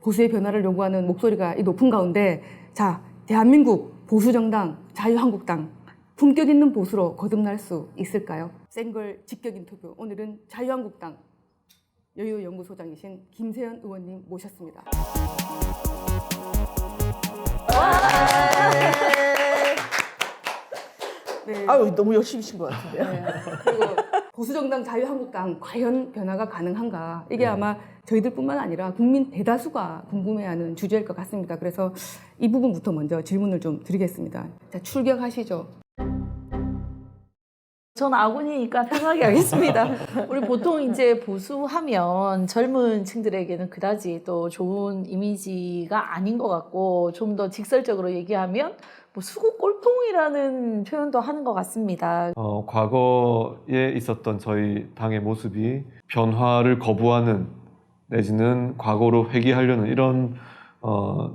보수의 변화를 요구하는 목소리가 높은 가운데 자, 대한민국 보수정당 자유한국당 품격 있는 보수로 거듭날 수 있을까요? 센걸 직격 인터뷰. 오늘은 자유한국당 여유연구소장이신 김세연 의원님 모셨습니다. 네. 아유, 너무 열심히 친 것 같은데요. 네. 그리고 보수정당 자유한국당 과연 변화가 가능한가? 이게 아마 저희들뿐만 아니라 국민 대다수가 궁금해하는 주제일 것 같습니다. 그래서 이 부분부터 먼저 질문을 좀 드리겠습니다. 자, 출격하시죠. 전 아군이니까 편하게 하겠습니다. 우리 보통 이제 보수하면 젊은 층들에게는 그다지 또 좋은 이미지가 아닌 것 같고, 좀 더 직설적으로 얘기하면 뭐 수구 꼴통이라는 표현도 하는 것 같습니다. 과거에 있었던 저희 당의 모습이 변화를 거부하는 내지는 과거로 회귀하려는 이런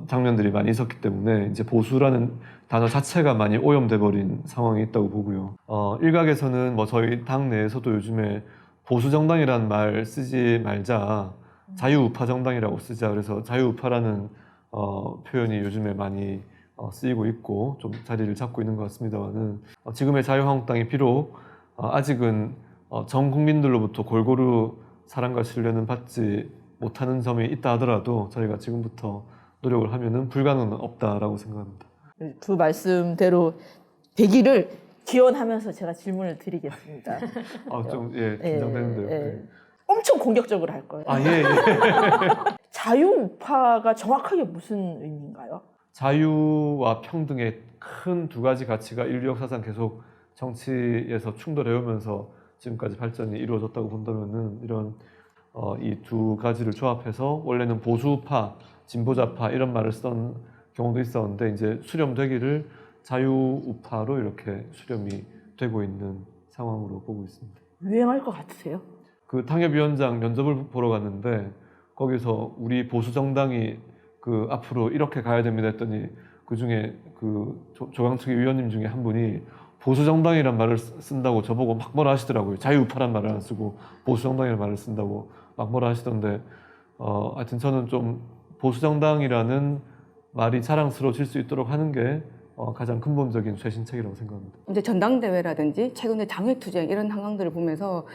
장면들이 많이 있었기 때문에 이제 보수라는 단어 자체가 많이 오염돼 버린 상황이 있다고 보고요. 일각에서는 뭐 저희 당 내에서도 요즘에 보수 정당이라는 말 쓰지 말자, 자유우파 정당이라고 쓰자. 그래서 자유우파라는 표현이 요즘에 많이 쓰이고 있고 좀 자리를 잡고 있는 것 같습니다만은, 지금의 자유한국당이 비록 아직은 전 국민들로부터 골고루 사랑과 신뢰는 받지 못하는 점이 있다 하더라도 저희가 지금부터 노력을 하면은 불가능은 없다라고 생각합니다. 두 말씀대로 되기를 기원하면서 제가 질문을 드리겠습니다. 좀 긴장되는데요. 네. 엄청 공격적으로 할 거예요. 예. 자유우파가 정확하게 무슨 의미인가요? 자유와 평등의 큰 두 가지 가치가 인류 역사상 계속 정치에서 충돌해 오면서 지금까지 발전이 이루어졌다고 본다면은, 이런 이 두 가지를 조합해서 원래는 보수파, 진보자파 이런 말을 쓰던 경우도 있었는데, 이제 수렴되기를 자유우파로 이렇게 수렴이 되고 있는 상황으로 보고 있습니다. 유행할 것 같으세요? 그 당협위원장 면접을 보러 갔는데 거기서 우리 보수 정당이 앞으로 이렇게 가야 됩니다 했더니, 그 중에 조강측의 위원님 중에 한 분이 보수 정당이란 말을 쓴다고 저보고 막 뭐라 하시더라고요. 자유우파란 말을 안 쓰고 보수 정당이라는 말을 쓴다고 막 뭐라 하시던데, 하여튼 저는 좀 보수 정당이라는 말이 자랑스러워질 수 있도록 하는 게 가장 근본적인 쇄신책이라고 생각합니다. 이제 전당대회라든지 최근에 장외투쟁 이런 상황들을 보면서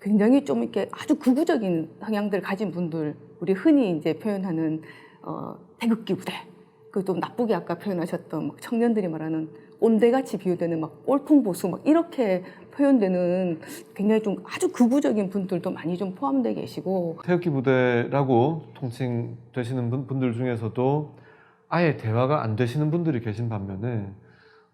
굉장히 좀 이렇게 아주 극우적인 성향들을 가진 분들, 우리 흔히 이제 표현하는 태극기 부대, 그 좀 나쁘게 아까 표현하셨던 막 청년들이 말하는 꼰대같이 비유되는 막 꼴통 보수 막 이렇게 표현되는 굉장히 좀 아주 극우적인 분들도 많이 좀 포함되어 계시고, 태극기 부대라고 통칭되시는 분들 중에서도 아예 대화가 안 되시는 분들이 계신 반면에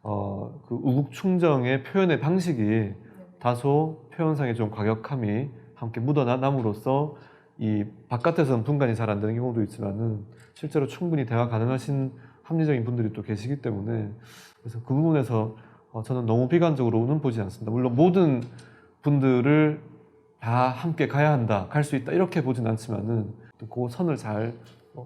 그 우국충정의 표현의 방식이 다소 표현상의 좀 과격함이 함께 묻어남으로써 이 바깥에서는 분간이 잘 안 되는 경우도 있지만은 실제로 충분히 대화 가능하신 합리적인 분들이 또 계시기 때문에, 그래서 그 부분에서 저는 너무 비관적으로는 보지 않습니다. 물론 모든 분들을 다 함께 가야 한다, 갈 수 있다 이렇게 보진 않지만은 그 선을 잘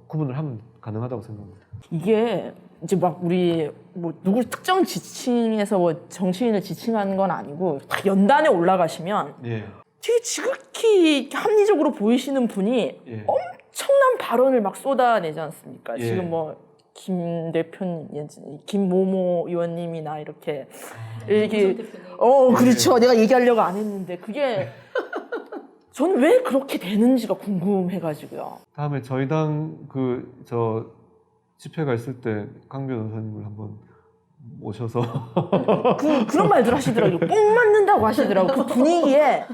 구분을 하면 가능하다고 생각합니다. 이게 이제 막 우리 뭐 누구 특정 지칭해서 뭐 정치인을 지칭하는 건 아니고, 딱 연단에 올라가시면 예. 되게 지극히 합리적으로 보이시는 분이 예. 엄청난 발언을 막 쏟아내지 않습니까? 예. 지금 뭐 김 대표님, 김모모 의원님이나 이렇게 그렇죠. 내가 얘기하려고 안 했는데 그게 저는 왜 그렇게 되는지가 궁금해가지고요. 다음에 저희 당 집회가 있을 때 강 변호사님을 한번 모셔서 그런 말들 하시더라고요. 뽕 맞는다고 하시더라고요. 그 분위기에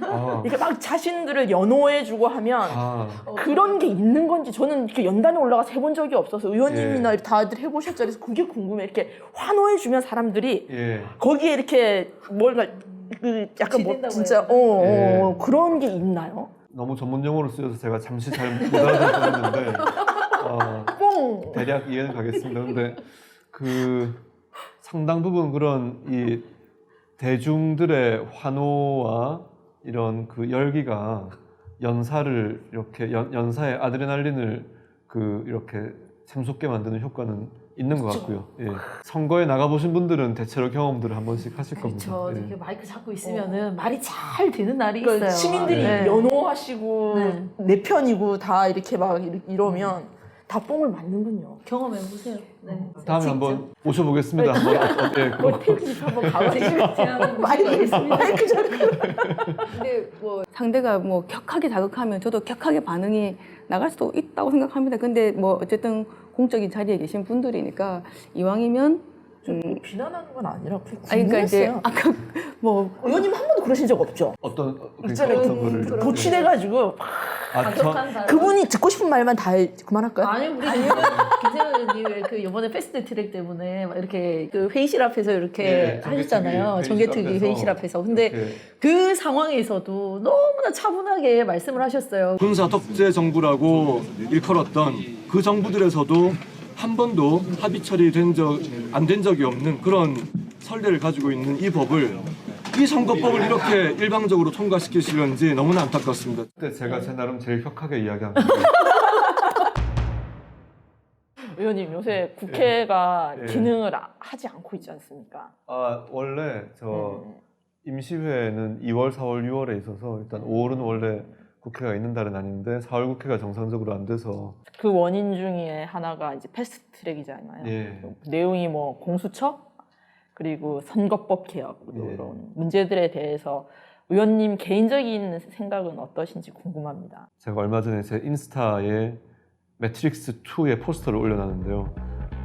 이렇게 막 자신들을 연호해주고 하면 그런 게 있는 건지, 저는 이렇게 연단에 올라가서 해본 적이 없어서 의원님이나 다들 해보셨죠. 그래서 그게 궁금해. 이렇게 환호해주면 사람들이 거기에 이렇게 뭔가 약간 뭐 진짜 그런 게 있나요? 너무 전문 용어로 쓰여서 제가 잠시 잘 못 알아듣었는데 대략 이해는 가겠습니다. 근데 상당 부분 그런 이 대중들의 환호와 이런 열기가 연사를 이렇게 연사의 아드레날린을 이렇게 샘솟게 만드는 효과는 있는 것 같고요. 예. 선거에 나가보신 분들은 대체로 경험들을 한 번씩 하실 겁니다. 그렇죠. 이렇게 마이크 잡고 있으면은 말이 잘 되는 날이 그러니까 있어요. 시민들이 연호하시고 내 편이고 다 이렇게 막 이러면 다 뽕을 맞는군요. 경험해 보세요. 네. 다음에 직접. 한번 모셔보겠습니다. 한번 예, 뭐 테이블 한번 가보시죠. 제가 한번 마이크 모셔보겠습니다. 마이크 전 근데 뭐 상대가 뭐 격하게 자극하면 저도 격하게 반응이 나갈 수도 있다고 생각합니다. 근데 뭐 어쨌든 공적인 자리에 계신 분들이니까 이왕이면 비난하는 건 아니라 그냥 아니 그러니까 이제 궁금했어요. 아까 뭐 의원님 한 번도 그러신 적 없죠? 어떤 그러니까 있잖아요. 어떤 거를 고치돼가지고 가격한 사람. 그분이 듣고 싶은 말만 다 그만할까요? 아니 우리 김세현 의원님 그 이번에 패스트 트랙 때문에 막 이렇게 그 회의실 앞에서 이렇게 네, 하셨잖아요. 정개특위 회의실 앞에서. 근데 이렇게 그 상황에서도 너무나 차분하게 말씀을 하셨어요. 군사 독재 정부라고 일컬었던 그 정부들에서도 한 번도 합의 처리된 안 된 적이 없는 그런 선례를 가지고 있는 이 법을 이 선거법을 이렇게 일방적으로 통과시키시는지 너무나 안타깝습니다. 그때 제가 제 나름 제일 격하게 이야기합니다. 의원님 요새 국회가 예. 기능을 하지 않고 있지 않습니까? 아 원래 저 임시회는 2월, 4월, 6월에 있어서 일단 5월은 원래 국회가 있는 달은 아닌데 4월 국회가 정상적으로 안 돼서 그 원인 중에 하나가 이제 패스트트랙이잖아요. 예. 내용이 뭐 공수처 그리고 선거법 개혁 예. 이런 문제들에 대해서 의원님 개인적인 생각은 어떠신지 궁금합니다. 제가 얼마 전에 제 인스타에 매트릭스 2의 포스터를 올려놨는데요.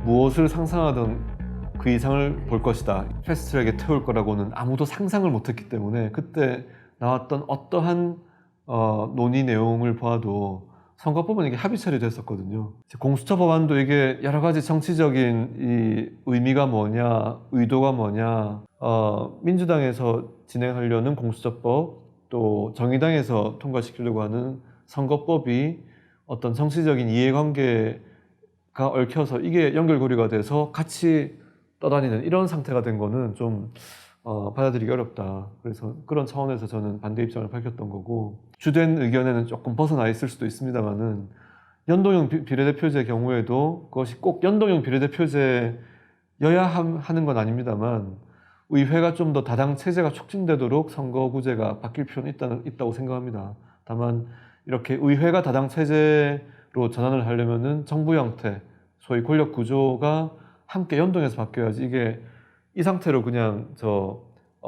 무엇을 상상하던 그 이상을 볼 것이다. 패스트트랙에 태울 거라고는 아무도 상상을 못했기 때문에 그때 나왔던 어떠한 논의 내용을 봐도 선거법은 이게 합의 처리됐었거든요. 공수처 법안도 이게 여러 가지 정치적인 이 의미가 뭐냐, 의도가 뭐냐, 민주당에서 진행하려는 공수처법, 또 정의당에서 통과시키려고 하는 선거법이 어떤 정치적인 이해관계가 얽혀서 이게 연결고리가 돼서 같이 떠다니는 이런 상태가 된 거는 좀 받아들이기 어렵다. 그래서 그런 차원에서 저는 반대 입장을 밝혔던 거고 주된 의견에는 조금 벗어나 있을 수도 있습니다만은 연동형 비례대표제 경우에도 그것이 꼭 연동형 비례대표제여야 하는 건 아닙니다만 의회가 좀 더 다당 체제가 촉진되도록 선거구제가 바뀔 필요는 있다고 생각합니다. 다만 이렇게 의회가 다당 체제로 전환을 하려면은 정부 형태, 소위 권력 구조가 함께 연동해서 바뀌어야지 이게 이 상태로 그냥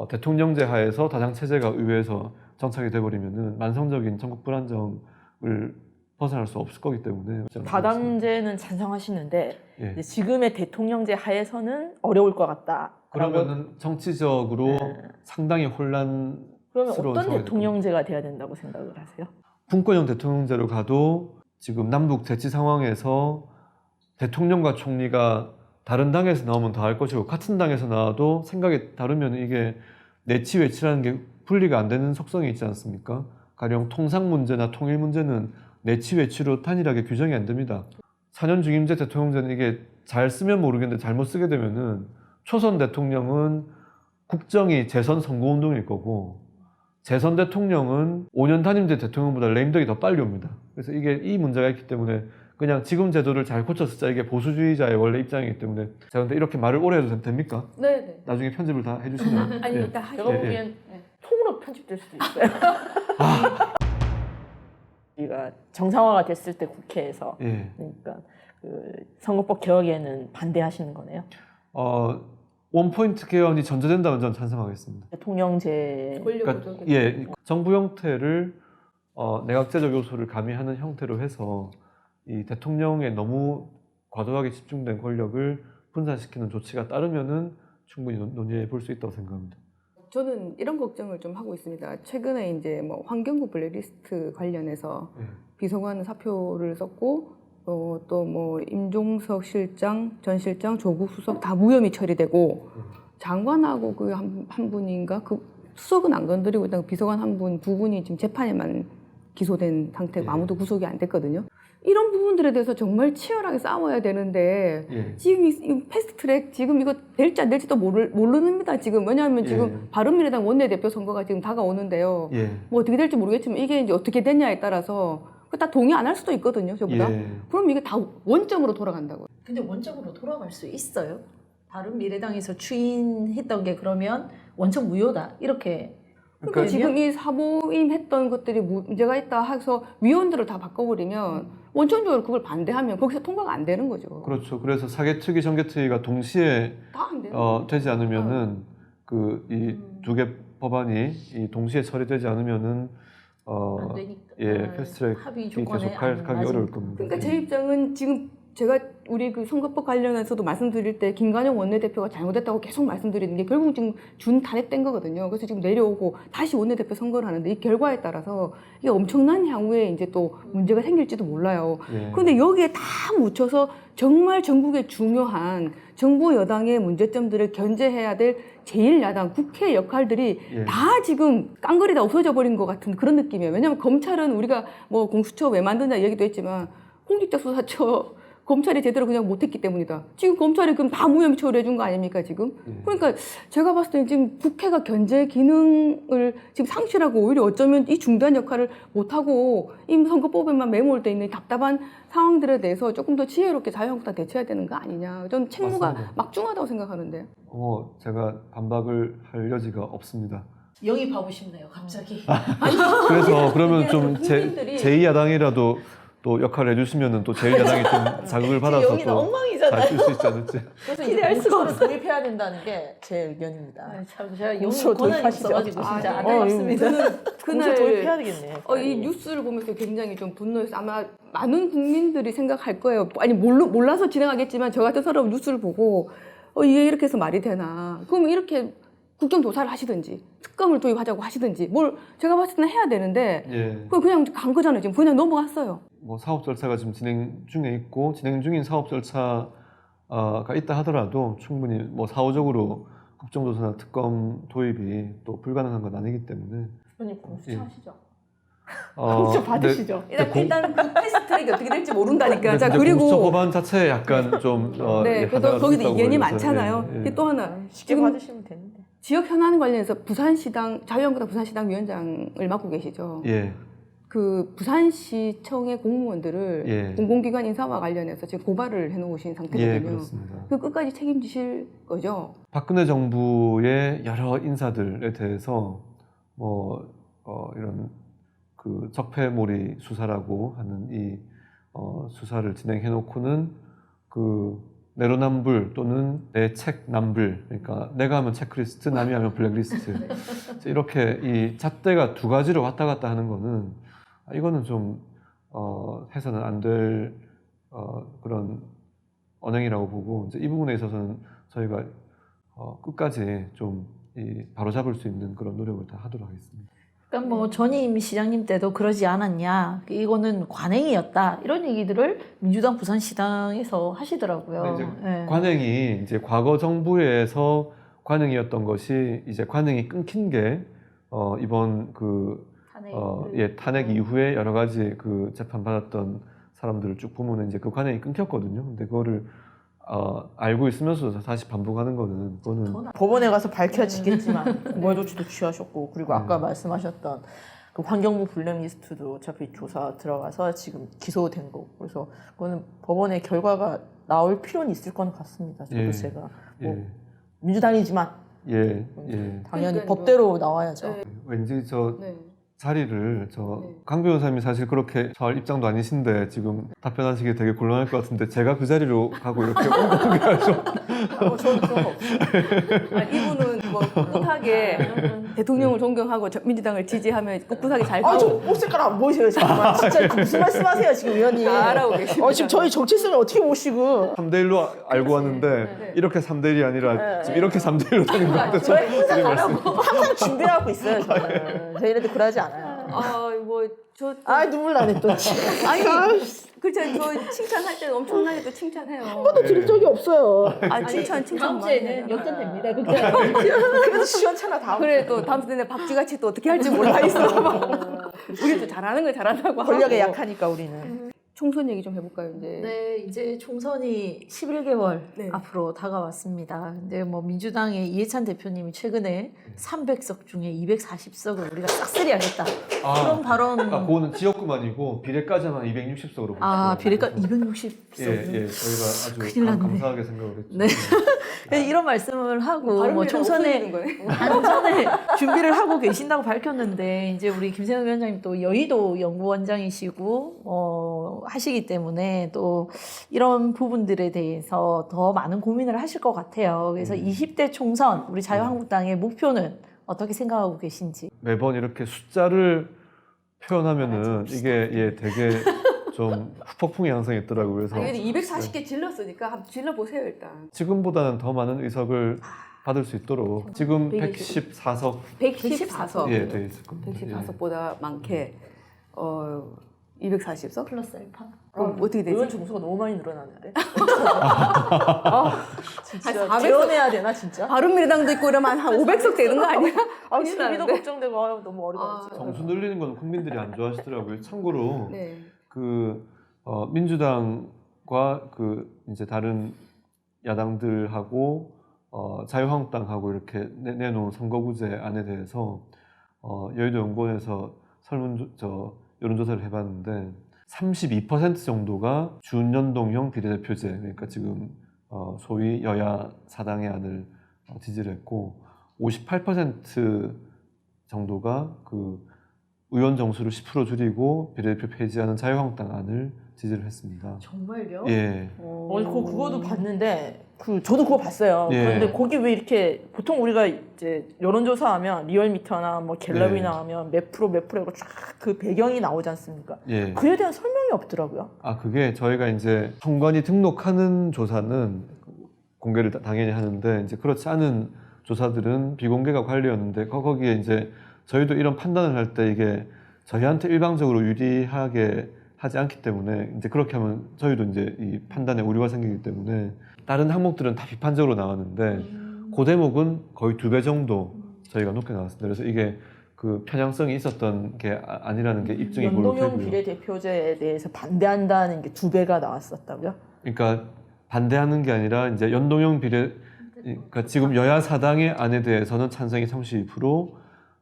대통령제 하에서 다당 체제가 의회에서 정착이 돼버리면은 만성적인 전국 불안정을 벗어날 수 없을 거기 때문에 다당제는 찬성하시는데 예. 이제 지금의 대통령제 하에서는 어려울 것 같다. 그러면은 정치적으로 상당히 그러면 혼란스러운 어떤 상황이 대통령제가 돼야 된다고 생각을 하세요? 분권형 대통령제로 가도 지금 남북 대치 상황에서 대통령과 총리가 다른 당에서 나오면 다 할 것이고 같은 당에서 나와도 생각이 다르면 이게 내치 외치라는 게 분리가 안 되는 속성이 있지 않습니까? 가령 통상 문제나 통일 문제는 내치 외치로 단일하게 규정이 안 됩니다. 4년 중임제 대통령제는 이게 잘 쓰면 모르겠는데 잘못 쓰게 되면은 초선 대통령은 국정이 재선 선거운동일 거고 재선 대통령은 5년 단임제 대통령보다 레임덕이 더 빨리 옵니다. 그래서 이게 이 문제가 있기 때문에 그냥 지금 제도를 잘 고쳐 쓰자 이게 보수주의자의 원래 입장이기 때문에 제가 근데 이렇게 말을 오래 해도 됩니까? 네네. 나중에 편집을 다 해주시면 아니 예. 일단 제가 하시죠. 보기엔 통으로 편집될 수도 있어요. 우리가 정상화가 됐을 때 국회에서 예. 그러니까 그 선거법 개혁에는 반대하시는 거네요. 원포인트 개헌이 전제된다면 저는 찬성하겠습니다. 대통령제 권력구조. 예, 정부 형태를 내각제적 요소를 가미하는 형태로 해서 이 대통령에 너무 과도하게 집중된 권력을 분산시키는 조치가 따르면은 충분히 논의해 볼 수 있다고 생각합니다. 저는 이런 걱정을 좀 하고 있습니다. 최근에 이제 뭐 환경부 블랙리스트 관련해서 예. 비서관 사표를 썼고 또 뭐 임종석 실장, 전 실장, 조국 수석 다 무혐의 처리되고 장관하고 그 한 분인가 그 수석은 안 건드리고 일단 비서관 두 분이 지금 재판에만 기소된 상태고 예. 아무도 구속이 안 됐거든요. 이런 부분들에 대해서 정말 치열하게 싸워야 되는데 예. 지금 이 패스트트랙 지금 이거 될지 안 될지도 모릅니다. 지금 왜냐하면 지금 예. 바른미래당 원내대표 선거가 지금 다가오는데요. 예. 뭐 어떻게 될지 모르겠지만 이게 이제 어떻게 됐냐에 따라서 다 동의 안 할 수도 있거든요. 저보다. 예. 그럼 이게 다 원점으로 돌아간다고요. 근데 원점으로 돌아갈 수 있어요? 다른 미래당에서 추인했던 게 그러면 원천 무효다 이렇게 그러니까 지금 이 사보임 했던 것들이 문제가 있다 해서 위원들을 다 바꿔버리면 원천적으로 그걸 반대하면 거기서 통과가 안 되는 거죠. 그렇죠. 그래서 사개특위, 정개특위가 동시에 다 안 되는 되지 않으면은 그 이 두 개 법안이 이 동시에 처리되지 않으면은 안 되니까. 예, 패스트트랙이 합의 계속 조건에 가기 안 어려울 맞으니까. 겁니다. 그러니까 제 입장은 지금 제가 우리 그 선거법 관련해서도 말씀드릴 때 김관영 원내대표가 잘못했다고 계속 말씀드리는 게 결국 지금 준 탄핵된 거거든요. 그래서 지금 내려오고 다시 원내대표 선거를 하는데 이 결과에 따라서 이게 엄청난 향후에 이제 또 문제가 생길지도 몰라요. 예. 그런데 여기에 다 묻혀서 정말 전국의 중요한 정부 여당의 문제점들을 견제해야 될 제1야당 국회 역할들이 예. 다 지금 깡그리 다 없어져 버린 것 같은 그런 느낌이에요. 왜냐하면 검찰은 우리가 뭐 공수처 왜 만드냐 얘기도 했지만 공직자수사처 검찰이 제대로 그냥 못했기 때문이다. 지금 검찰이 그럼 다 무혐의 처리해준 거 아닙니까 지금? 그러니까 제가 봤을 때는 지금 국회가 견제 기능을 지금 상실하고 오히려 어쩌면 이 중대한 역할을 못하고 이 선거법에만 매몰돼 있는 답답한 상황들에 대해서 조금 더 지혜롭게 자유한국당 대처해야 되는 거 아니냐. 저는 책무가 맞습니다. 막중하다고 생각하는데. 제가 반박을 할 여지가 없습니다. 영입하고 싶네요, 갑자기. 그래서 그러면 좀 국민들이- 제2야당이라도 또 역할을 해주시면은 또 제1야당이 좀 자극을 받아서 여기는 또 엉망이잖아요. 잘 쓸 수 있지 않을지. 그래서 기대할 이제 수가 공수처를 도입해야 된다는 게 제 의견입니다. 아, 참 제가 영입 공수처 권한이 도입하시죠. 없어가지고 진짜 아, 안 네. 해봤습니다. 공수처 도입해야 되겠네. 이 뉴스를 보면서 굉장히 좀 분노해서 아마 많은 국민들이 생각할 거예요. 아니 몰라서 진행하겠지만 저 같은 사람은 뉴스를 보고 이게 이렇게 해서 말이 되나. 그러면 이렇게 국정조사를 하시든지 특검을 도입하자고 하시든지 뭘 제가 봤을 때는 해야 되는데 예. 그냥 간 거잖아요. 지금 그냥 넘어갔어요. 뭐 사업 절차가 지금 진행 중에 있고 진행 중인 사업 절차가 있다 하더라도 충분히 뭐 사후적으로 국정조사나 특검 도입이 또 불가능한 건 아니기 때문에 의원님 공수처 예. 하시죠. 공수처 근데- 받으시죠. 일단 그 패스트트랙이 어떻게 될지 모른다니까. 근데 자 이제 그리고 공수처 법안 자체에 약간 좀 네, 예, 그래도 하자가 거기도 있다고 이견이 그래서, 많잖아요. 예, 예. 이게 또 하나 쉽게 지금 받으시면 되는데. 지역 현안 관련해서 부산시당 자유한국당 부산시당 위원장을 맡고 계시죠. 예. 그 부산시청의 공무원들을 예. 공공기관 인사와 관련해서 지금 고발을 해놓으신 예, 상태거든요. 그렇습니다. 그 끝까지 책임지실 거죠? 박근혜 정부의 여러 인사들에 대해서 뭐 이런 그 적폐몰이 수사라고 하는 이 수사를 진행해 놓고는 그 내로남불 또는 내 책 남불, 그러니까 내가 하면 체크리스트, 남이 하면 블랙리스트 이렇게 이 잣대가 두 가지로 왔다 갔다 하는 거는 이거는 좀 해서는 안 될 그런 언행이라고 보고 이제 이 부분에 있어서는 저희가 끝까지 좀 바로잡을 수 있는 그런 노력을 다 하도록 하겠습니다. 그러니까 뭐 전임 시장님 때도 그러지 않았냐, 이거는 관행이었다 이런 얘기들을 민주당 부산시당에서 하시더라고요. 근데 이제 예. 관행이 이제 과거 정부에서 관행이었던 것이 이제 관행이 끊긴 게 이번 그 탄핵 이후에 여러 가지 그 재판 받았던 사람들을 쭉 보면 이제 그 관행이 끊겼거든요. 근데 그거를 알고 있으면서 다시 반복하는 거는 그거는 법원에 가서 밝혀지겠지만 고발 조치도 취하셨고 그리고 아까 말씀하셨던 그 환경부 블랙리스트도 어차피 조사 들어가서 지금 기소된 거고 그래서 그거는 법원의 결과가 나올 필요는 있을 건 같습니다. 저도 예. 제가 뭐 예, 민주당이지만 예. 당연히 그러니까요. 법대로 나와야죠. 네. 왠지 저 네. 자리를 네. 강 변호사님이 사실 그렇게 잘 입장도 아니신데 지금 답변하시기 되게 곤란할 것 같은데 제가 그 자리로 가고 이렇게 옹공개하죠. 저는 그런 거 없어요. 이분은 뭐 꿋꿋하게 대통령을 존경하고 민주당을 지지하면 꿋꿋하게 잘 아, 가고 저 옷 색깔 안 보이세요, 잠깐만. 진짜 무슨 말씀하세요, 지금 의원님. 다 알아보고 계십니다. 지금 저희 정체성을 어떻게 보시고. 3대1로 알고 왔는데 이렇게 3대1이 아니라 지금 이렇게 3대1로 되는 것 같아서 저희 항상 준비하고 있어요, 저는. 저희한테 그러지 않아요. 아, 눈물 나네, 또. 아니 그렇죠. 저 칭찬할 때는 엄청나게 또 칭찬해요. 드린 적이 없어요. 칭찬 다음 많이 주에는 해요. 역전됩니다. 그래도 시원찮아, 다음 그래 또 다음 주에 박쥐같이 또 어떻게 할지 몰라 있어. 우리 또 잘하는 걸 잘한다고 권력에 하고. 약하니까, 우리는. 총선 얘기 좀 해볼까요? 이제 네, 이제 총선이 11개월 네. 앞으로 다가왔습니다. 근데 뭐 민주당의 이해찬 대표님이 최근에 300석 중에 240석을 우리가 싹쓸이 하겠다. 그런 발언. 그거는 지역구만이고 비례까지만 260석으로. 아, 비례가 260석. 예, 저희가 큰일 아주 났네. 감사하게 생각을 했죠. 네. 이런 말씀을 하고 발음이랑 뭐 총선에 없어지는 거예요. 안전에 준비를 하고 계신다고 밝혔는데 이제 우리 김세현 위원장님 또 여의도 연구원장이시고 하시기 때문에 또 이런 부분들에 대해서 더 많은 고민을 하실 것 같아요. 그래서 20대 총선 우리 자유한국당의 목표는 어떻게 생각하고 계신지. 매번 이렇게 숫자를 표현하면은 이게 되게 좀 후폭풍이 양상이 있더라고요. 그래서 아니, 240개 질렀으니까 한번 질러보세요 일단. 지금보다는 더 많은 의석을 받을 수 있도록 지금 114석 114석. 예, 돼 있을 겁니다. 114석보다 많게 240석? 플러스 알파. 그럼 어떻게 되지? 의원 정수가 너무 많이 늘어나는데. 진짜 한 400석? 재원해야 되나 진짜? 바른미래당도 있고 이러면 한 500석 되는 거 아니야? 아, 큰일 수비도 나는데? 걱정되고 아유, 너무 어려워. 정수 늘리는 건 국민들이 안 좋아하시더라고요. 참고로 네. 민주당과 이제 다른 야당들하고 자유한국당하고 이렇게 내놓은 선거구제 안에 대해서 여의도 연구원에서 여론조사를 해봤는데 32% 정도가 준연동형 비례대표제, 그러니까 지금 소위 여야 사당의 안을 지지를 했고 58% 정도가 의원 정수를 10% 줄이고 비례대표 폐지하는 자유한국당 안을 지지를 했습니다. 정말요? 예. 그거도 봤는데 저도 그거 봤어요. 예. 그런데 거기 왜 이렇게 보통 우리가 이제 여론조사하면 리얼미터나 뭐 갤럽이 예. 나오면 몇 프로고 쫙 그 배경이 나오지 않습니까? 예. 그에 대한 설명이 없더라고요. 그게 저희가 이제 선관위 등록하는 조사는 공개를 당연히 하는데 이제 그렇지 않은 조사들은 비공개가 관리였는데 거기에 이제 저희도 이런 판단을 할 때 이게 저희한테 일방적으로 유리하게 하지 않기 때문에 이제 그렇게 하면 저희도 이제 이 판단에 오류가 생기기 때문에 다른 항목들은 다 비판적으로 나왔는데 그 대목은 거의 2배 정도 저희가 높게 나왔습니다. 그래서 이게 편향성이 있었던 게 아니라는 게 입증이 연동형 되고요. 비례대표제에 대해서 반대한다는 게 2배가 나왔었다고요? 그러니까 반대하는 게 아니라 이제 연동형 그러니까 지금 여야 사당의 안에 대해서는 찬성이 32%,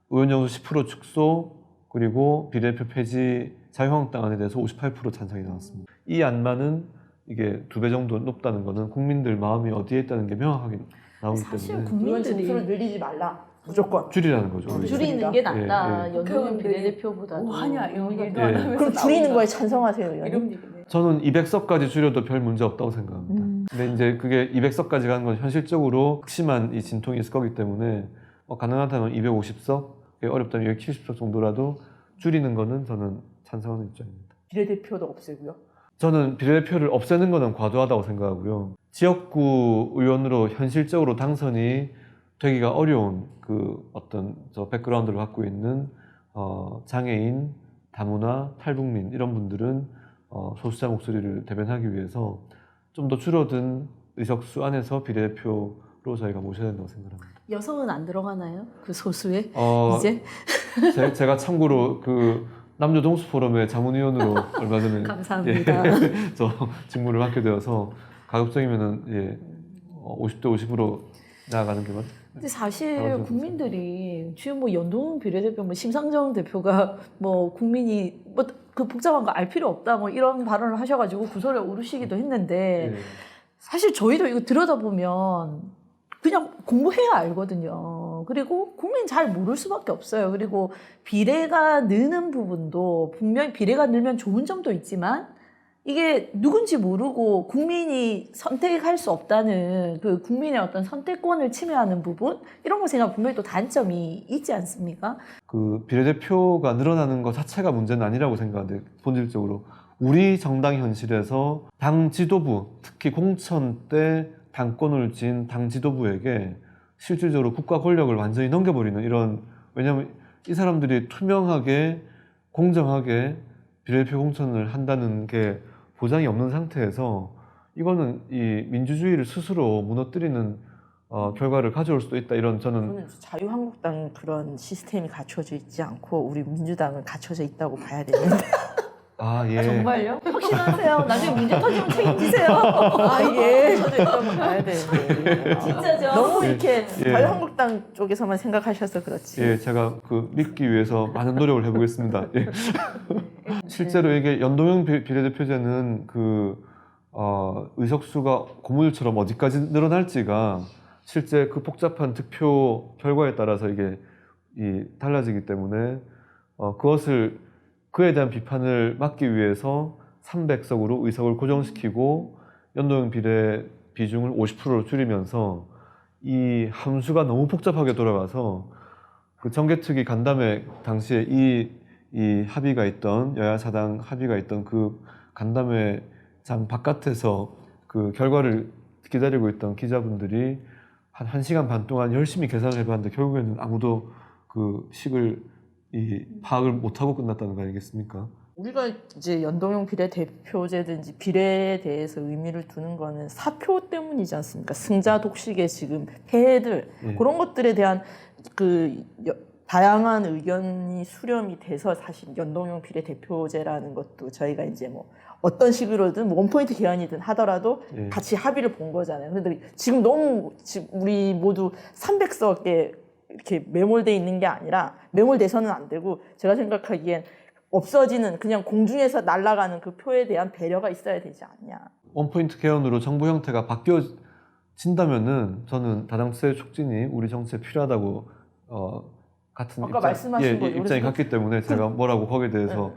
의원 정수 10% 축소, 그리고 비례대표 폐지 자유한국당 안에 대해서 58% 찬성이 나왔습니다. 이 안만은 이게 2배 정도 높다는 거는 국민들 마음이 어디에 있다는 게 명확하게 나오기 사실 때문에 의원 정수를 국민들이 늘리지 말라. 무조건. 줄이라는 거죠. 오히려. 줄이는 게 낫다. 예, 예. 연동형 비례대표보다도. 뭐 하냐 이런 얘기도 예. 안 하면서 그럼 줄이는 나오니까. 거에 찬성하세요, 의원님? 이런 얘기네. 저는 200석까지 줄여도 별 문제 없다고 생각합니다. 근데 이제 그게 200석까지 가는 건 현실적으로 극심한 이 진통이 있을 거기 때문에 가능하다면 250석, 어렵다면 270석 정도라도 줄이는 거는 저는 찬성하는 입장입니다. 비례대표도 없애고요. 저는 비례대표를 없애는 거는 과도하다고 생각하고요. 지역구 의원으로 현실적으로 당선이 되기가 어려운 어떤 백그라운드를 갖고 있는 장애인, 다문화, 탈북민 이런 분들은 소수자 목소리를 대변하기 위해서 좀 더 줄어든 의석수 안에서 비례대표로 저희가 모셔야 된다고 생각합니다. 여성은 안 들어가나요? 그 소수에 이제 제가 참고로 남녀동수 포럼의 자문위원으로 얼마 전에 감사합니다. 저 직무를 맡게 되어서 가급적이면은 50대 50으로 나아가는 게 맞. 근데 사실 국민들이 지금 뭐 연동형 비례대표, 심상정 대표가 국민이 그 복잡한 거 알 필요 없다 이런 발언을 하셔가지고 구설에 오르시기도 했는데 사실 저희도 이거 들여다보면 그냥 공부해야 알거든요. 그리고 국민 잘 모를 수밖에 없어요. 그리고 비례가 느는 부분도 분명히 비례가 늘면 좋은 점도 있지만 이게 누군지 모르고 국민이 선택할 수 없다는 국민의 어떤 선택권을 침해하는 부분 이런 거 생각하면 분명히 또 단점이 있지 않습니까? 비례대표가 늘어나는 것 자체가 문제는 아니라고 생각하는데 본질적으로 우리 정당 현실에서 당 지도부, 특히 공천 때 당권을 쥔 당 지도부에게 실질적으로 국가 권력을 완전히 넘겨버리는 왜냐하면 이 사람들이 투명하게 공정하게 비례대표 공천을 한다는 게 보장이 없는 상태에서 이거는 이 민주주의를 스스로 무너뜨리는 결과를 가져올 수도 있다. 저는 자유한국당 그런 시스템이 갖춰져 있지 않고 우리 민주당은 갖춰져 있다고 봐야 되는데. 아, 예. 정말요? 확신하세요? 나중에 문제 터지면 책임지세요. 예. 저도 이거 한번 봐야 되는데. 진짜죠? 너무 이렇게 예. 자유한국당 쪽에서만 생각하셔서 그렇지. 예, 제가 그 믿기 위해서 많은 노력을 해보겠습니다. 예. 실제로 이게 연동형 비례대표제는 의석수가 고무줄처럼 어디까지 늘어날지가 실제 그 복잡한 득표 결과에 따라서 이게 달라지기 때문에 그에 대한 비판을 막기 위해서 300석으로 의석을 고정시키고 연동형 비례 비중을 50%로 줄이면서 이 함수가 너무 복잡하게 돌아가서 그 정개특위 간담회 당시에 이 합의가 있던 여야 사당 합의가 있던 그 간담회장 바깥에서 그 결과를 기다리고 있던 기자분들이 한 1시간 반 동안 열심히 계산을 해봤는데 결국에는 아무도 그 식을 파악을 못하고 끝났다는 거 아니겠습니까? 우리가 이제 연동형 비례대표제든지 비례에 대해서 의미를 두는 거는 사표 때문이지 않습니까? 승자 독식의 지금 폐해들 예. 그런 것들에 대한 다양한 의견이 수렴이 돼서 사실 연동형 비례대표제라는 것도 저희가 이제 뭐 어떤 식으로든 뭐 원포인트 개헌이든 하더라도 예. 같이 합의를 본 거잖아요. 근데 지금 너무 우리 모두 300석에 이렇게 매몰돼 있는 게 아니라 매몰돼서는 안 되고 제가 생각하기엔 없어지는 그냥 공중에서 날아가는 그 표에 대한 배려가 있어야 되지 않냐. 원포인트 개헌으로 정부 형태가 바뀌어진다면은 저는 다당제 촉진이 우리 정치에 필요하다고 같은 아까 말씀하신 거죠. 입장이 같기 때문에 제가 뭐라고 거기에 대해서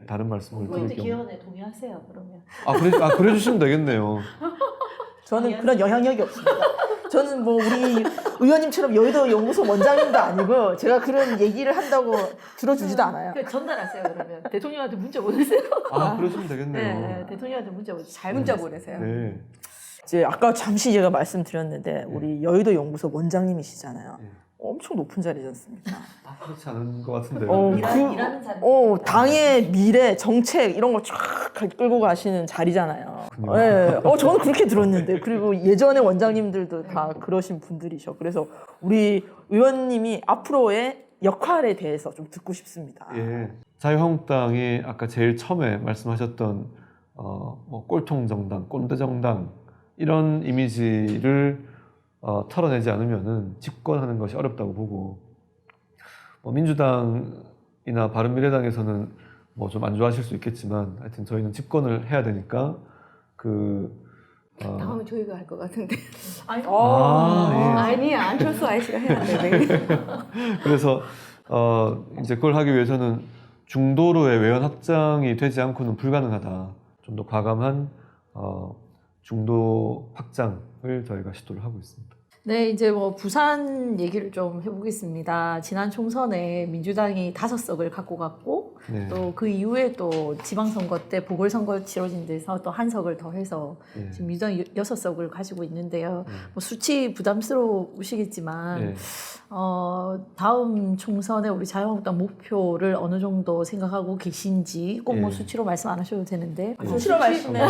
다른 말씀을 포인트 드릴 경우. 개헌에 동의하세요, 그러면. 그래 주시면 되겠네요. 저는 그런 영향력이 없습니다. 저는 뭐 우리 의원님처럼 여의도 연구소 원장님도 아니고 제가 그런 얘기를 한다고 들어주지도 않아요. 전달하세요, 그러면. 대통령한테 문자 보내세요. 그러시면 되겠네요. 네, 대통령한테 문자 보내세요. 잘 문자 보내세요. 네. 이제 아까 잠시 제가 말씀드렸는데 우리 여의도 연구소 원장님이시잖아요. 엄청 높은 자리지 않습니까? 그렇지 않은 것 같은데요. 일하는 자리. 당의 미래, 정책 이런 걸 쫙 끌고 가시는 자리잖아요. 네. 저는 그렇게 들었는데 그리고 예전에 원장님들도 다 그러신 분들이셔. 그래서 우리 의원님이 앞으로의 역할에 대해서 좀 듣고 싶습니다. 예. 자유한국당이 아까 제일 처음에 말씀하셨던 뭐 꼴통 정당, 꼰대 정당 이런 이미지를 털어내지 않으면은 집권하는 것이 어렵다고 보고 민주당이나 바른미래당에서는 뭐 좀 안 좋아하실 수 있겠지만 하여튼 저희는 집권을 해야 되니까 다음에 저희가 할 것 같은데. 예. 안철수 아저씨가 해야 돼. 그래서 이제 그걸 하기 위해서는 중도로의 외연 확장이 되지 않고는 불가능하다. 좀 더 과감한 중도 확장을 저희가 시도를 하고 있습니다. 네, 이제 뭐 부산 얘기를 좀 해보겠습니다. 지난 총선에 민주당이 5석을 갖고 갔고 네. 또 그 이후에 또 지방선거 때 보궐선거 치러진 데서 또 1석을 더해서 예. 지금 민주당이 6석을 가지고 있는데요. 뭐 수치 부담스러우시겠지만 예. 다음 총선에 우리 자유한국당 목표를 어느 정도 생각하고 계신지 꼭 뭐 예. 수치로 말씀 안 하셔도 되는데 수치로 말씀해.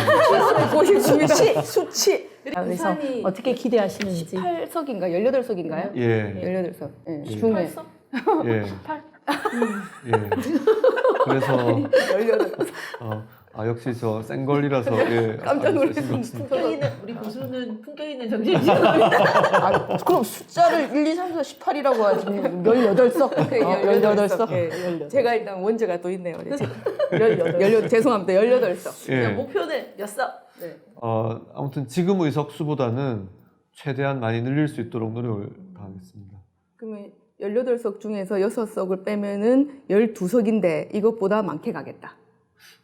수치. 그래서 부산이 어떻게 기대하시는지 18석인가 18석인가요? 예. 18석. 예. 예. 중에 18석? 예. 예. 그래서 18석. 역시 저 생걸이라서 예. 깜짝 놀랐습니다. 아주 신경 쓰- 품격 있는 우리 교수는 품격 있는 정신이죠. 그럼 숫자를 1, 2, 3, 4, 18이라고 하지. 18석. 18석. 예. 제가 일단 원제가 또 있네요. 18. 죄송합니다. 18석. 예. 목표는 몇 석? 네. 아무튼 지금 의석수보다는 최대한 많이 늘릴 수 있도록 노력을 다하겠습니다. 그러면 18석 중에서 6석을 빼면은 12석인데 이것보다 많게 가겠다.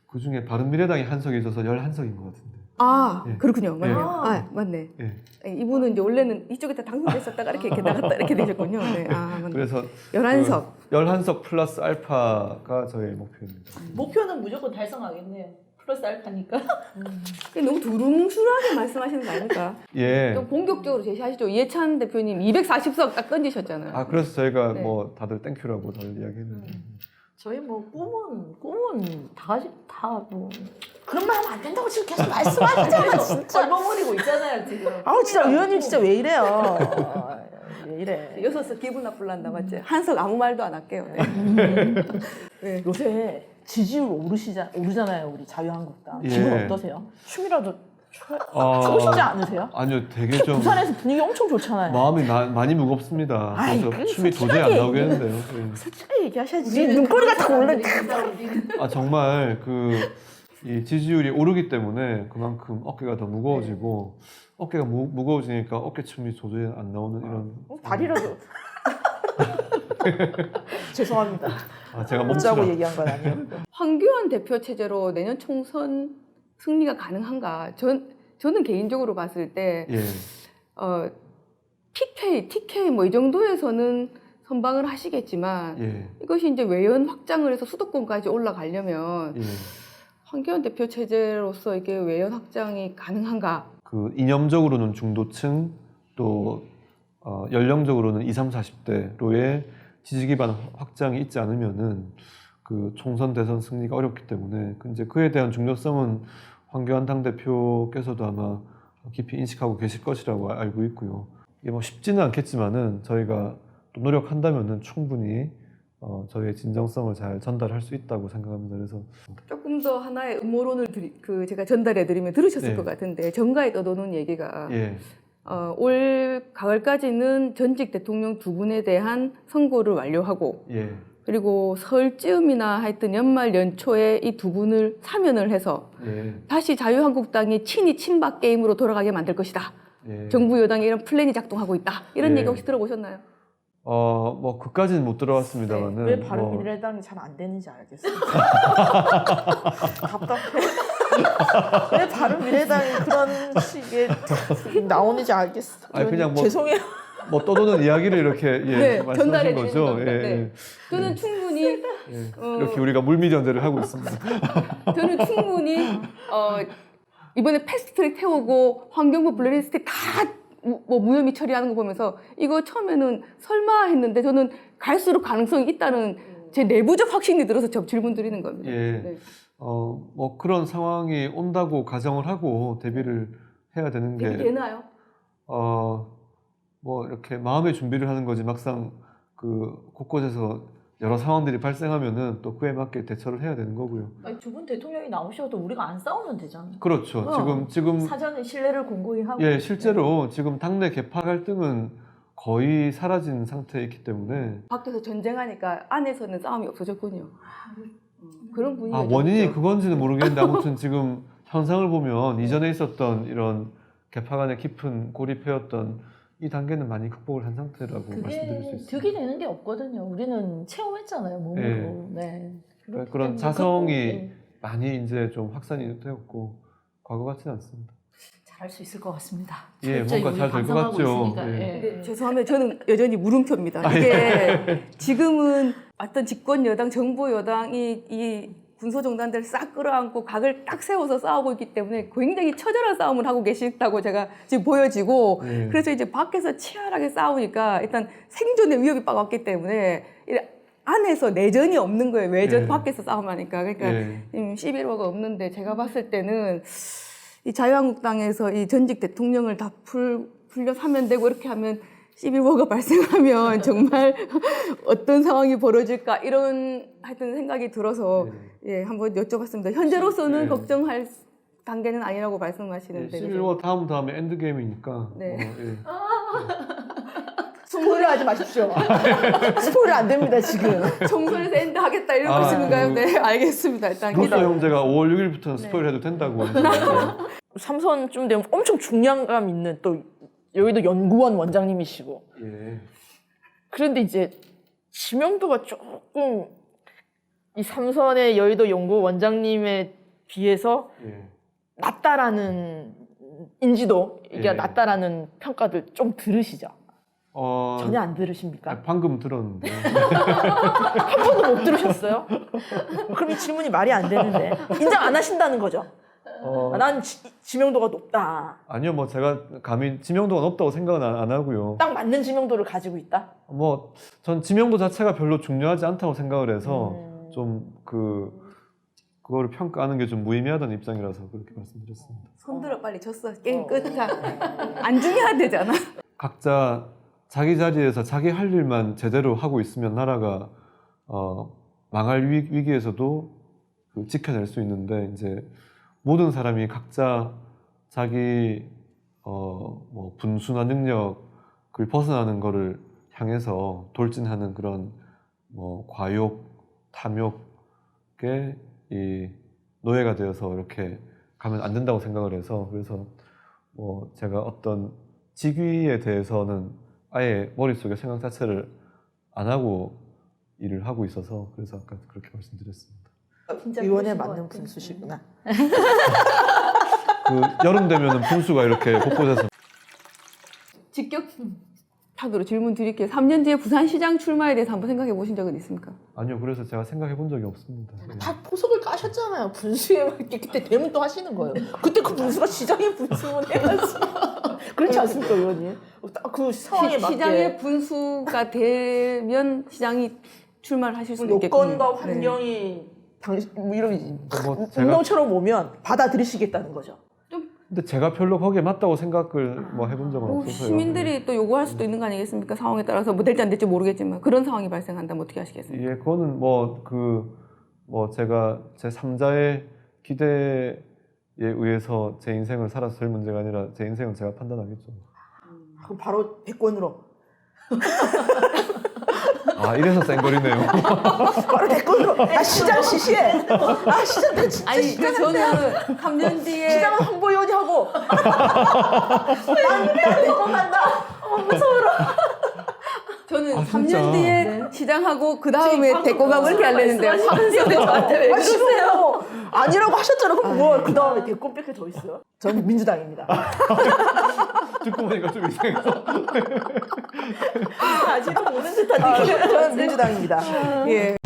그 중에 바른미래당이 1석이 있어서 11석인 것 같은데. 아, 예. 그렇군요. 맞네요. 예. 맞네. 예. 이분은 이제 원래는 이쪽에다 당선됐었다가 이렇게 나갔다 이렇게 되셨군요. 네. 맞네. 그래서 11석. 11석 플러스 알파가 저희 목표입니다. 목표는 무조건 달성하겠네요. 플러스 알파니까. 너무 두루뭉술하게 말씀하시는 거 아닙니까? 예. 좀 공격적으로 제시하시죠. 이해찬 대표님 240석 딱 던지셨잖아요. 그래서 저희가 네. 뭐 다들 땡큐라고 다들 이야기했는데. 저희 뭐 꿈은 다 뭐. 그런 말 하면 안 된다고 지금 계속 말씀하시잖아, 진짜. 썰먹거리고 있잖아요 지금. 진짜 의원님 진짜 왜 이래요? 왜 이래? 6석 기분 나쁠란다 맞지? 한석 아무 말도 안 할게요. 네. 요새 지지율 오르잖아요, 우리 자유한국당. 예. 기분 어떠세요? 춤이라도 어, 추고 싶지 않으세요? 아니요, 되게 좀 부산에서 분위기 엄청 좋잖아요. 마음이 많이 무겁습니다. 아이, 그래서 그 춤이 도저히 안 솔직하게 나오겠는데요. 예. 솔직하게 얘기하셔야지. 눈꼬리가 다 올라. 아 정말 이 지지율이 오르기 때문에 그만큼 어깨가 더 무거워지고 어깨가 무거워지니까 어깨춤이 도저히 안 나오는 이런 다리라도. 죄송합니다. 제가 멈자고 멈추라. 얘기한 건 아니었고. 황교안 대표 체제로 내년 총선 승리가 가능한가? 저는 개인적으로 봤을 때 예. PK, TK 뭐 이 정도에서는 선방을 하시겠지만 예. 이것이 이제 외연 확장을 해서 수도권까지 올라가려면 예. 황교안 대표 체제로서 이게 외연 확장이 가능한가? 그 이념적으로는 중도층 또 연령적으로는 20, 30, 40대로의 지지 기반 확장이 있지 않으면은 그 총선 대선 승리가 어렵기 때문에 이제 그에 대한 중요성은 황교안 당대표께서도 아마 깊이 인식하고 계실 것이라고 알고 있고요. 이게 뭐 쉽지는 않겠지만은 저희가 또 노력한다면은 충분히 저희의 진정성을 잘 전달할 수 있다고 생각합니다. 그래서 조금 더 하나의 음모론을 제가 전달해 드리면 들으셨을 네. 것 같은데 정가에 떠도는 얘기가 예, 올 가을까지는 전직 대통령 두 분에 대한 선고를 완료하고 예, 그리고 설쯤이나 하여튼 연말 연초에 이 두 분을 사면을 해서 예, 다시 자유한국당이 친이 친박 게임으로 돌아가게 만들 것이다. 예. 정부 여당에 이런 플랜이 작동하고 있다. 이런 예. 얘기 혹시 들어보셨나요? 뭐 그까지는 못 들어봤습니다만은 왜 바른미래당이 잘 안 되는지 알겠어요. 답답해. 왜 바른미래당이 그런 식의 나오는지 알겠어. 아니, 그냥 뭐 죄송해요. 뭐 떠도는 이야기를 이렇게 네, 말씀하신 전달해 거죠. 드리는 겁니다. 예, 네. 저는 충분히 예. 이렇게 우리가 물미전제를 하고 있습니다. 저는 충분히 이번에 패스트트랙 태우고 환경부 블랙리스트 다 뭐 무혐의 처리하는 거 보면서 이거 처음에는 설마 했는데 저는 갈수록 가능성이 있다는 제 내부적 확신이 들어서 질문 드리는 겁니다. 예. 네. 뭐 그런 상황이 온다고 가정을 하고 대비를 해야 되는 게 되나요? 뭐 이렇게 마음의 준비를 하는 거지 막상 그 곳곳에서 여러 상황들이 발생하면은 또 그에 맞게 대처를 해야 되는 거고요. 두 분 대통령이 나오셔도 우리가 안 싸우면 되잖아요. 그렇죠. 지금 사전에 신뢰를 공고히 하고. 예, 실제로 지금 당내 계파 갈등은 거의 사라진 상태에 있기 때문에 밖에서 전쟁하니까 안에서는 싸움이 없어졌군요. 그런 분위기가 원인이 있죠. 그건지는 모르겠는데 아무튼 지금 현상을 보면 이전에 있었던 이런 계파 간의 깊은 고립해였던 이 단계는 많이 극복을 한 상태라고 말씀드릴 수 그게 있습니다. 득이 되는 게 없거든요. 우리는 체험했잖아요, 몸으로. 네. 그렇기 그런 때문에 자성이 극복, 많이 이제 좀 확산이 되었고 과거 같지는 않습니다. 잘할 수 있을 것 같습니다. 예, 철저히 뭔가 잘 우리 될 것 반성하고 같죠. 있으니까, 예. 예. 근데 죄송합니다. 저는 여전히 물음표입니다. 이게 지금은 어떤 집권 여당, 정부 여당이 이 군소정당들을 싹 끌어안고 각을 딱 세워서 싸우고 있기 때문에 굉장히 처절한 싸움을 하고 계시다고 제가 지금 보여지고 예. 그래서 이제 밖에서 치열하게 싸우니까 일단 생존의 위협이 빡 왔기 때문에 안에서 내전이 없는 거예요. 외전 예. 밖에서 싸움하니까. 그러니까 예. 11호가 없는데 제가 봤을 때는 이 자유한국당에서 이 전직 대통령을 다 풀려 사면 되고 이렇게 하면 11호가 발생하면 정말 어떤 상황이 벌어질까 이런 하여튼 생각이 들어서 예, 한번 여쭤봤습니다. 현재로서는 네. 걱정할 단계는 아니라고 말씀하시는데 11월 다음에 엔드게임이니까 네. 예. 스포를 하지 마십시오. 스포를 안 됩니다 지금. 총선에서 엔드 하겠다 이런 말씀인가요? 네, 알겠습니다. 일단 루소 기다려. 형제가 5월 6일부터는 스포일 해도 된다고 삼선쯤 되면 엄청 중량감 있는 또 여기도 연구원 원장님이시고 예. 그런데 이제 지명도가 조금 이 삼선의 여의도 연구 원장님에 비해서 예. 낮다라는 인지도 이게 예. 낮다라는 평가들 좀 들으시죠? 전혀 안 아, 들으십니까? 방금 들었는데 한 번도 못 들으셨어요? 그럼 이 질문이 말이 안 되는데 인정 안 하신다는 거죠? 난 지명도가 높다. 아니요, 뭐 제가 감히 지명도가 높다고 생각은 안 하고요. 딱 맞는 지명도를 가지고 있다? 뭐 전 지명도 자체가 별로 중요하지 않다고 생각을 해서 좀 그거를 평가하는 게 좀 무의미하다는 입장이라서 그렇게 말씀드렸습니다. 손들어 빨리 졌어. 게임 끝. 안 중요해야 되잖아. 각자 자기 자리에서 자기 할 일만 제대로 하고 있으면 나라가 망할 위기에서도 그 지켜낼 수 있는데 이제 모든 사람이 각자 자기 뭐 분수나 능력을 벗어나는 거를 향해서 돌진하는 그런 뭐 과욕, 탐욕에 이 노예가 되어서 이렇게 가면 안 된다고 생각을 해서 그래서 뭐 제가 어떤 직위에 대해서는 아예 머릿속에 생각 자체를 안 하고 일을 하고 있어서 그래서 아까 그렇게 말씀드렸습니다. 의원에 맞는 분수시구나. 그 여름 되면은 분수가 이렇게 곳곳에서 직격탄으로 질문 드릴게요. 3년 뒤에 부산시장 출마에 대해서 한번 생각해 보신 적은 있습니까? 아니요 그래서 제가 생각해 본 적이 없습니다. 다 포석을 까셨잖아요. 분수에 맞게 그때 되면 또 하시는 거예요. 그때 그 분수가 시장의 분수면 해야지. 그렇지 않습니까, 의원님? 딱 그 상황에 맞게 시장의 분수가 되면 시장이 출마를 하실 수 있겠군요. 요건과 환경이 당신 뭐 이런 뭐 제가 운동처럼 오면 받아들이시겠다는 거죠. 근데 제가 별로 거기에 맞다고 생각을 뭐 해본 적은 없어서요. 시민들이 또 요구할 수도 있는 거 아니겠습니까? 상황에 따라서 뭐 될지 안 될지 모르겠지만 그런 상황이 발생한다면 어떻게 하시겠습니까? 예, 그거는 뭐 제가 제 3자의 기대에 의해서 제 인생을 살아서 될 문제가 아니라 제 인생은 제가 판단하겠죠. 그럼 바로 대권으로. 아 이래서 센 거리네요. 바로 대권으로. 아 시장 시시해. 아 시장 나 진짜 아니 시장 저는 3년 뒤에 시장은 홍보위원이 하고. 난 대권 간다. 무서워라. 저는 아, 3년 진짜? 뒤에 시장하고 그 다음에 대권하고 이렇게 하려는데 화면에 저한테 왜 그러세요? 싫어요. 아니라고 하셨잖아요. 그럼 뭐 그 다음에 대권 뺏겨 더 있어요? 저는 민주당입니다. 듣고 보니까 좀 이상해서. 아직은 모르는 듯한 느낌. 저는 민주당입니다. 예.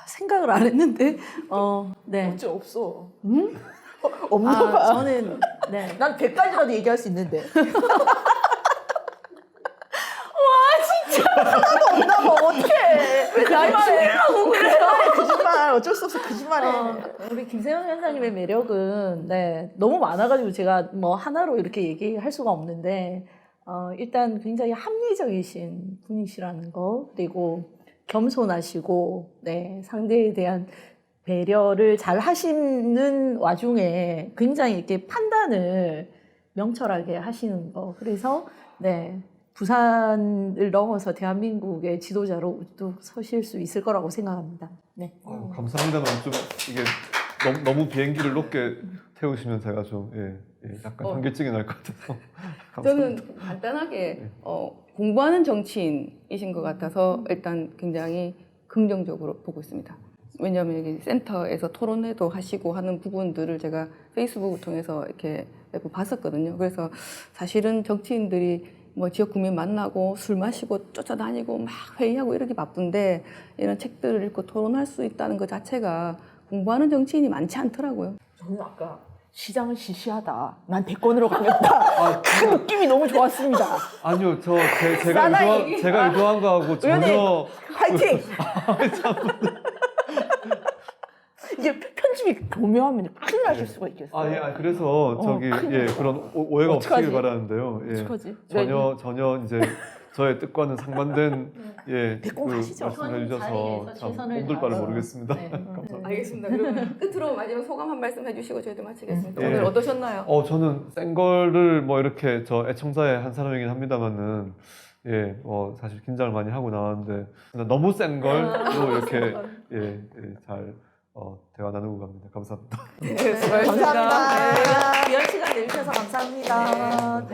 생각을 안 했는데 네. 어째 없어. 응? 없나 아, 봐. 저는 네. 난 100가지라도 얘기할 수 있는데. 하나도 없나 봐. 어떡해. 왜 거짓말하고 그래? 거짓말. 어쩔 수 없어. 거짓말해. 우리 김세영 현사님의 매력은 네, 너무 많아가지고 제가 뭐 하나로 이렇게 얘기할 수가 없는데 일단 굉장히 합리적이신 분이시라는 거 그리고 겸손하시고 네, 상대에 대한 배려를 잘 하시는 와중에 굉장히 이렇게 판단을 명철하게 하시는 거 그래서 네. 부산을 넘어서 대한민국의 지도자로 우뚝 서실 수 있을 거라고 생각합니다. 네. 감사합니다만 좀 이게 너무 비행기를 높게 태우시면 제가 좀 약간 현기증이 날 것 같아서. 저는 간단하게 공부하는 정치인이신 것 같아서 일단 굉장히 긍정적으로 보고 있습니다. 왜냐하면 여기 센터에서 토론회도 하시고 하는 부분들을 제가 페이스북을 통해서 이렇게 몇 번 봤었거든요. 그래서 사실은 정치인들이 뭐 지역 구민 만나고 술 마시고 쫓아다니고 막 회의하고 이러기 바쁜데 이런 책들을 읽고 토론할 수 있다는 것 자체가 공부하는 정치인이 많지 않더라고요. 저는 아까 시장은 시시하다. 난 대권으로 가겠다. 그 느낌이 너무 좋았습니다. 아니요, 제가 의도한 거하고 전혀. 의원님, 화이팅! 이게 편집이 교묘하면 큰일 나실 수가 있겠어요. 그래서 그런 오해가 어떡하지? 없기를 바라는데요. 어떡하지? 전혀 이제 저의 뜻과는 상반된 대권 가시죠. 말씀해 주셔서 참 몸둘 바를 모르겠습니다. 네. 감사합니다. 알겠습니다. 그러면 끝으로 마지막 소감 한 말씀 해주시고 저희도 마치겠습니다. 예. 오늘 어떠셨나요? 저는 센 거를 뭐 이렇게 저 애청자의 한 사람이긴 합니다만은 사실 긴장을 많이 하고 나왔는데 너무 센 걸로 이렇게 잘 대화 나누고 갑니다. 감사합니다. 네, 수고하셨습니다. 감사합니다. 귀한 시간 내주셔서 감사합니다.